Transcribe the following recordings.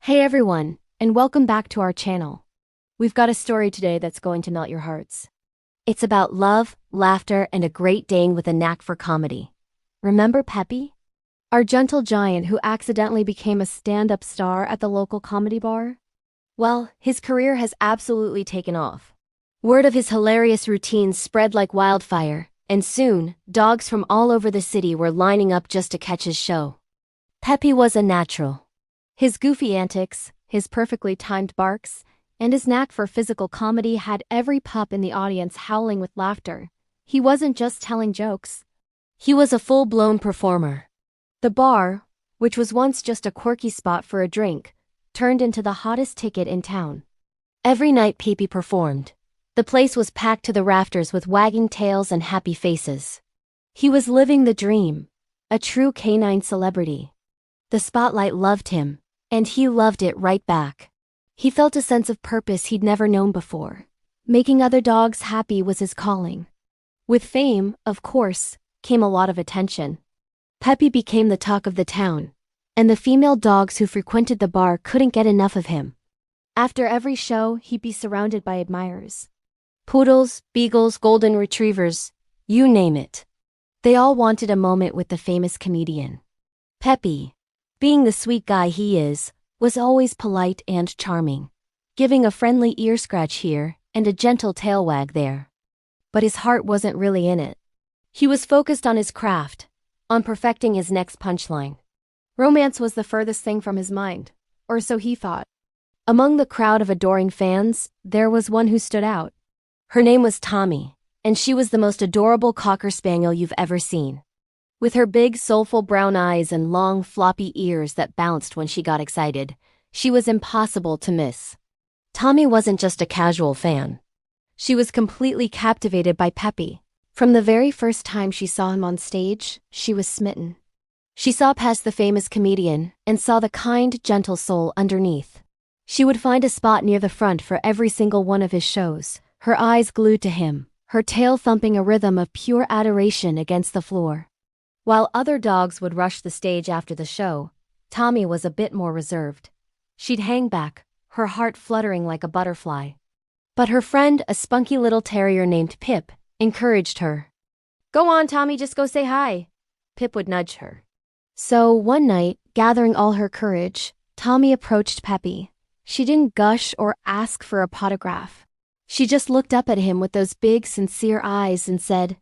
Hey everyone, and welcome back to our channel. We've got a story today that's going to melt your hearts. It's about love, laughter, and a Great Dane with a knack for comedy. Remember Pepe? Our gentle giant who accidentally became a stand-up star at the local comedy bar? Well, his career has absolutely taken off. Word of his hilarious routines spread like wildfire, and soon, dogs from all over the city were lining up just to catch his show. Pepe was a natural. His goofy antics, his perfectly timed barks, and his knack for physical comedy had every pup in the audience howling with laughter. He wasn't just telling jokes. He was a full-blown performer. The bar, which was once just a quirky spot for a drink, turned into the hottest ticket in town. Every night Pepe performed. The place was packed to the rafters with wagging tails and happy faces. He was living the dream, a true canine celebrity. The spotlight loved him, and he loved it right back. He felt a sense of purpose he'd never known before. Making other dogs happy was his calling. With fame, of course, came a lot of attention. Pepe became the talk of the town, and the female dogs who frequented the bar couldn't get enough of him. After every show, he'd be surrounded by admirers. Poodles, beagles, golden retrievers, you name it. They all wanted a moment with the famous comedian. Pepe, being the sweet guy he is, was always polite and charming, giving a friendly ear scratch here and a gentle tail wag there. But his heart wasn't really in it. He was focused on his craft, on perfecting his next punchline. Romance was the furthest thing from his mind, or so he thought. Among the crowd of adoring fans, there was one who stood out. Her name was Tami, and she was the most adorable cocker spaniel you've ever seen. With her big, soulful brown eyes and long, floppy ears that bounced when she got excited, she was impossible to miss. Tami wasn't just a casual fan. She was completely captivated by Pepe. From the very first time she saw him on stage, she was smitten. She saw past the famous comedian and saw the kind, gentle soul underneath. She would find a spot near the front for every single one of his shows, her eyes glued to him, her tail thumping a rhythm of pure adoration against the floor. While other dogs would rush the stage after the show, Tami was a bit more reserved. She'd hang back, her heart fluttering like a butterfly. But her friend, a spunky little terrier named Pip, encouraged her. "Go on, Tami, just go say hi." Pip would nudge her. So one night, gathering all her courage, Tami approached Pepe. She didn't gush or ask for a autograph. She just looked up at him with those big, sincere eyes and said,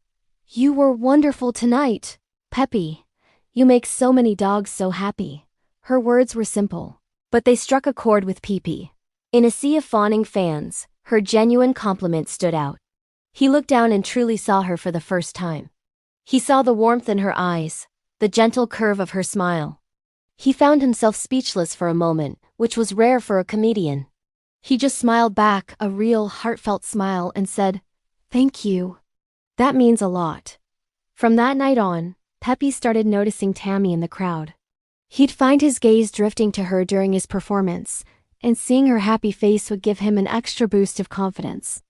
"You were wonderful tonight. Pepe, you make so many dogs so happy." Her words were simple, but they struck a chord with Pepe. In a sea of fawning fans, her genuine compliment stood out. He looked down and truly saw her for the first time. He saw the warmth in her eyes, the gentle curve of her smile. He found himself speechless for a moment, which was rare for a comedian. He just smiled back, a real, heartfelt smile, and said, "Thank you. That means a lot." From that night on, Pepe started noticing Tami in the crowd. He'd find his gaze drifting to her during his performance, and seeing her happy face would give him an extra boost of confidence.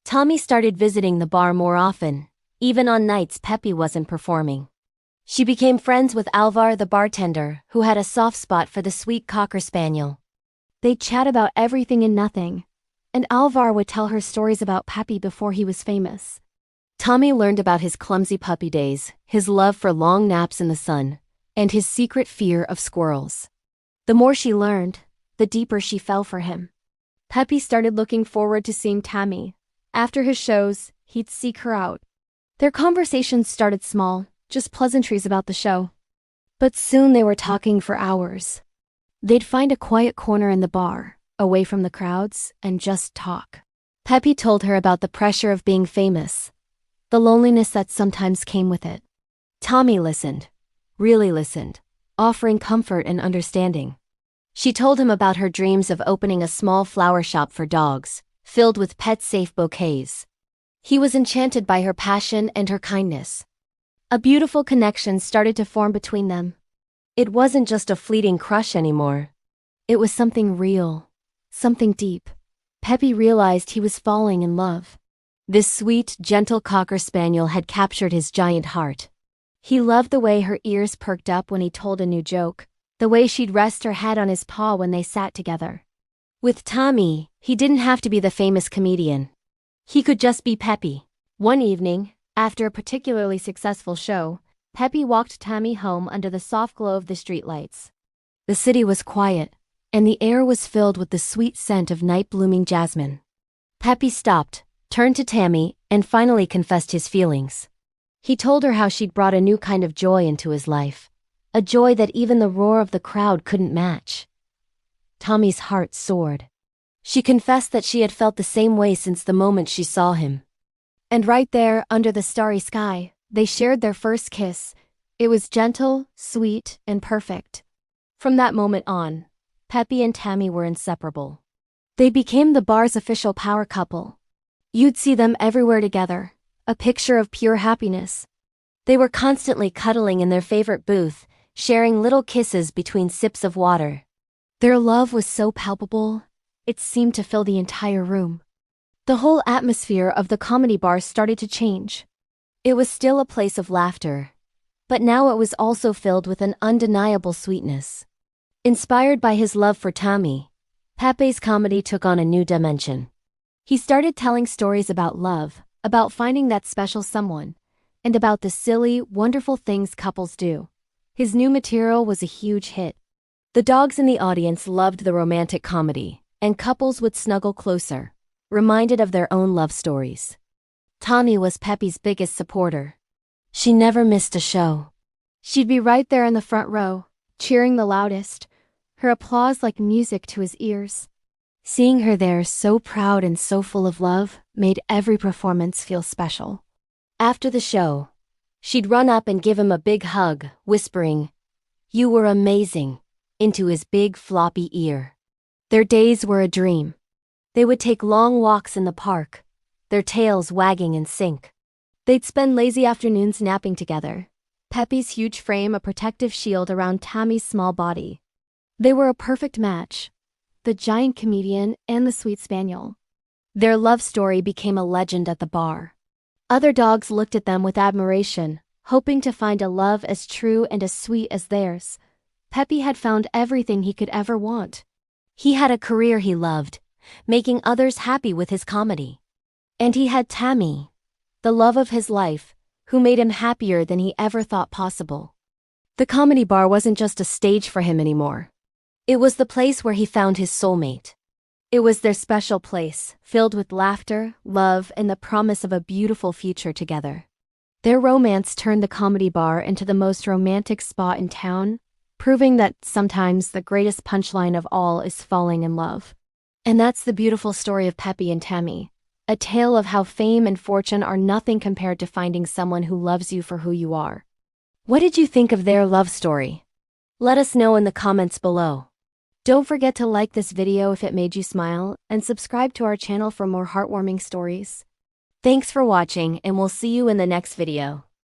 Tami started visiting the bar more often, even on nights Pepe wasn't performing. She became friends with Alvar the bartender, who had a soft spot for the sweet cocker spaniel. They'd chat about everything and nothing, and Alvar would tell her stories about Pepe before he was famous. Tami learned about his clumsy puppy days, his love for long naps in the sun, and his secret fear of squirrels. The more she learned, the deeper she fell for him. Pepe started looking forward to seeing Tami. After his shows, he'd seek her out. Their conversations started small, just pleasantries about the show. But soon they were talking for hours. They'd find a quiet corner in the bar, away from the crowds, and just talk. Pepe told her about the pressure of being famous, the loneliness that sometimes came with it. Tami listened, really listened, offering comfort and understanding. She told him about her dreams of opening a small flower shop for dogs, filled with pet-safe bouquets. He was enchanted by her passion and her kindness. A beautiful connection started to form between them. It wasn't just a fleeting crush anymore. It was something real, something deep. Pepe realized he was falling in love. This sweet, gentle cocker spaniel had captured his giant heart. He loved the way her ears perked up when he told a new joke, The way she'd rest her head on his paw when they sat together. With Tami, he didn't have to be the famous comedian. He could just be Pepe. One evening, after a particularly successful show, Pepe walked Tami home under the soft glow of the streetlights. The city was quiet, and the air was filled with the sweet scent of night-blooming jasmine. Pepe stopped, turned to Tami, and finally confessed his feelings. He told her how she'd brought a new kind of joy into his life, a joy that even the roar of the crowd couldn't match. Tami's heart soared. She confessed that she had felt the same way since the moment she saw him. And right there, under the starry sky, they shared their first kiss. It was gentle, sweet, and perfect. From that moment on, Pepe and Tami were inseparable. They became the bar's official power couple. You'd see them everywhere together, a picture of pure happiness. They were constantly cuddling in their favorite booth, sharing little kisses between sips of water. Their love was so palpable, it seemed to fill the entire room. The whole atmosphere of the comedy bar started to change. It was still a place of laughter, but now it was also filled with an undeniable sweetness. Inspired by his love for Tami, Pepe's comedy took on a new dimension. He started telling stories about love, about finding that special someone, and about the silly, wonderful things couples do. His new material was a huge hit. The dogs in the audience loved the romantic comedy, and couples would snuggle closer, reminded of their own love stories. Tami was Pepe's biggest supporter. She never missed a show. She'd be right there in the front row, cheering the loudest, her applause like music to his ears. Seeing her there so proud and so full of love made every performance feel special. After the show, she'd run up and give him a big hug, whispering, "You were amazing," into his big floppy ear. Their days were a dream. They would take long walks in the park, their tails wagging in sync. They'd spend lazy afternoons napping together, Pepe's huge frame a protective shield around Tami's small body. They were a perfect match, the giant comedian and the sweet spaniel. Their love story became a legend at the bar. Other dogs looked at them with admiration, hoping to find a love as true and as sweet as theirs. Pepe had found everything he could ever want. He had a career he loved, making others happy with his comedy. And he had Tami, the love of his life, who made him happier than he ever thought possible. The comedy bar wasn't just a stage for him anymore. It was the place where he found his soulmate. It was their special place, filled with laughter, love, and the promise of a beautiful future together. Their romance turned the comedy bar into the most romantic spot in town, proving that sometimes the greatest punchline of all is falling in love. And that's the beautiful story of Pepe and Tami, a tale of how fame and fortune are nothing compared to finding someone who loves you for who you are. What did you think of their love story? Let us know in the comments below. Don't forget to like this video if it made you smile, and subscribe to our channel for more heartwarming stories. Thanks for watching, and we'll see you in the next video.